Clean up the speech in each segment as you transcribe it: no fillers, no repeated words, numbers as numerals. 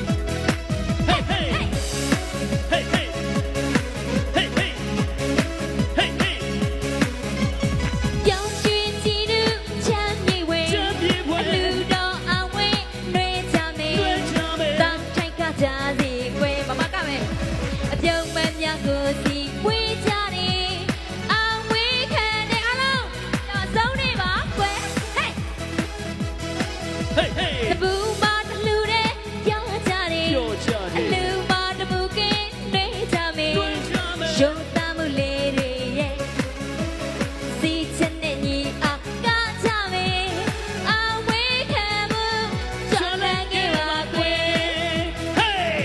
Hey hey Hey hey Hey hey Hey hey ပြောင်းရွှေ့ကြည့်လူချမ်းမြေဝဲ ချမ်းမြေဝဲ အလူတော်အောင်ဝဲနှွေးကြမယ် လွှဲချမယ် တောင်းထိုက်ကကြစီကွယ်မမကမယ်အပြုံးမများကိုစီဝေးကြတယ်အောင်ဝေးခံတဲ့အလုံးတော့ဆုံးနေပါကွယ် Hey Hey hey တပူမတလူတဲ့ပြောကြတယ် ပြောကြတယ် အလူမတပူကင်းနှွေးကြမယ် လွှဲချမယ် ရုံတမှုလေးတွေရဲ့စီချင်တဲ့ညီအားကားကြမယ်အဝေးခံမှုချမ်းသာခဲ့ပါကွယ် Hey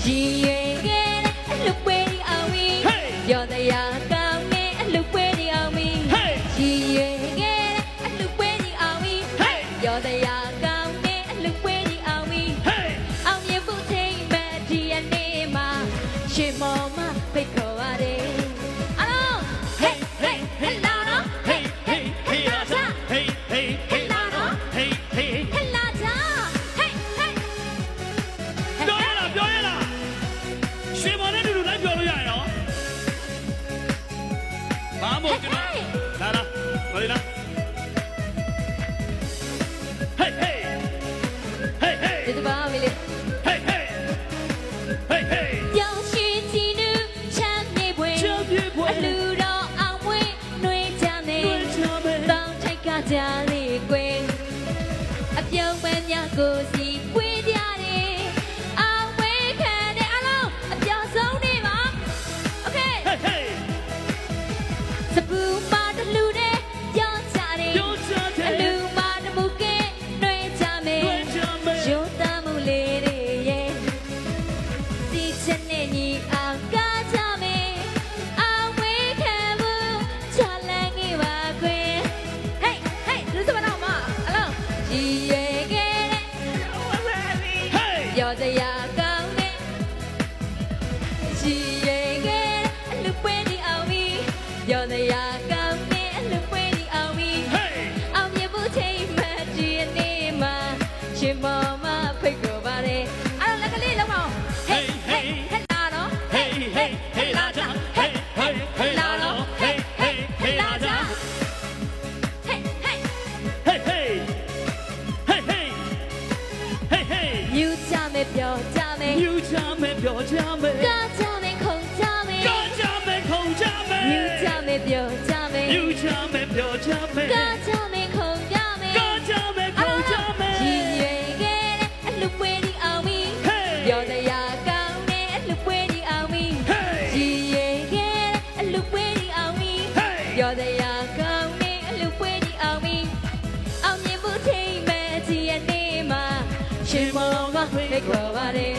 ရည်ရွယ်ခဲ့တဲ့အလုပ်ပွဲတွေအောင်ပြီ Hey ပြောတရားကောင်းတဲ့အလုပ်ပွဲတွေအောင်ပြီ Hey ရည်ရွယ်ခဲ့တဲ့အလုပ်ပွဲတွေအောင်ပြီ Hey ပြောတရားကောင်းတဲ့အလုပ်ပွဲတွေအောင်ပြီ Hey အောင်မြင်ဖို့ထိမ့်မဲ့ဒီယနေ့မှာရှင်မောင်မဖိတ်ခေါ်ပါတယ်အလုံး Hey hey hey la la Hey hey hey la la Hey hey hey la la Hey hey ဟဲ့လာကြဟေးဟေး ပြောရလားပြောရလားရွှေမော်နဲ့တူတူလိုက်ပြောလို့ရရနော်ဘာမို့ကျွန်တော်လာလာမလေးလား Hey hey Hey hey ဒီတပါမီလေး Hey hey Hey hey ပြောင်းရွှေ့ကြည့်လူချမ်းမြေပွဲ ချမ်းမြေပွဲ အလူတော်အောင်ဝဲနှွေးကြမယ် လွှဲချမယ် တောင်းထိုက်ကကြလေးကွယ်အပြုံးမများကိုစီဝေးကြတယ်အောင်ဝဲခံတဲ့အလုံးအပြောင်းဆုံးနေပါ Okay Hey hey စပူပါတလူတဲ့ပြောကြတယ် ပြောကြတယ် အလူပါတမှုကဲနှွေးကြမယ် လွှဲချမယ် ရုံတမှုလေးတွေရဲ့စီချင်တဲ့ညီအောင်ကားကြမယ်အဝေးခံမှုချလန်းခဲ့ပါခွင် Hey hey လူစမတော့မအလုံးရည်ရွယ်ခဲ့တဲ့ Hey ပြောစရာကောင်းတဲ့ရည်ရွယ်ခဲ့တဲ့အလူပွဲဒီအောင်ပြီပြောစရာကောင်းတဲ့အလူပွဲဒီအောင်ပြီ Hey အောင်မြင်ဖို့ချိန်မှဒီနေ့မှာရှင်မောင်မဖိတ်ခေါ်ပါတယ်အဲ့တော့လက်ကလေးလုံးအောင် Hey hey ဟဲ့လာတော့ Hey hey hey la la Hey hey hey la la Hey hey hey la la ဟဲ့ဟဲ့ Hey hey Hey hey Hey hey မြူကြမယ်ပြောကြမယ် မြူချမယ်ပြောချမယ် ကားကြမယ်ခုန်ကြမယ် ကြောက်ချမယ်ခုန်ချမယ် မြူကြမယ်ပြောကြမယ် မြူချမယ်ပြောချမယ် ကားကြမယ်ခုန်ကြမယ် ကြောက်ချမယ်ခုန်ချမယ် ရည်ရွယ်ခဲ့တဲ့အလူပွဲဒီအောင်ပြီ Hey ပြောတရားကောင်းတဲ့အလူပွဲဒီအောင်ပြီ Hey ရည်ရွယ်ခဲ့တဲ့အလူပွဲဒီအောင်ပြီ Hey ပြောတရားကောင်းတဲ့အလူပွဲဒီအောင်ပြီအောင်မြင်မှုထိမ့်မဲ့ဒီယနေ့မှာရှင်မောင်ကဖိတ်ခေါ်ပါတယ်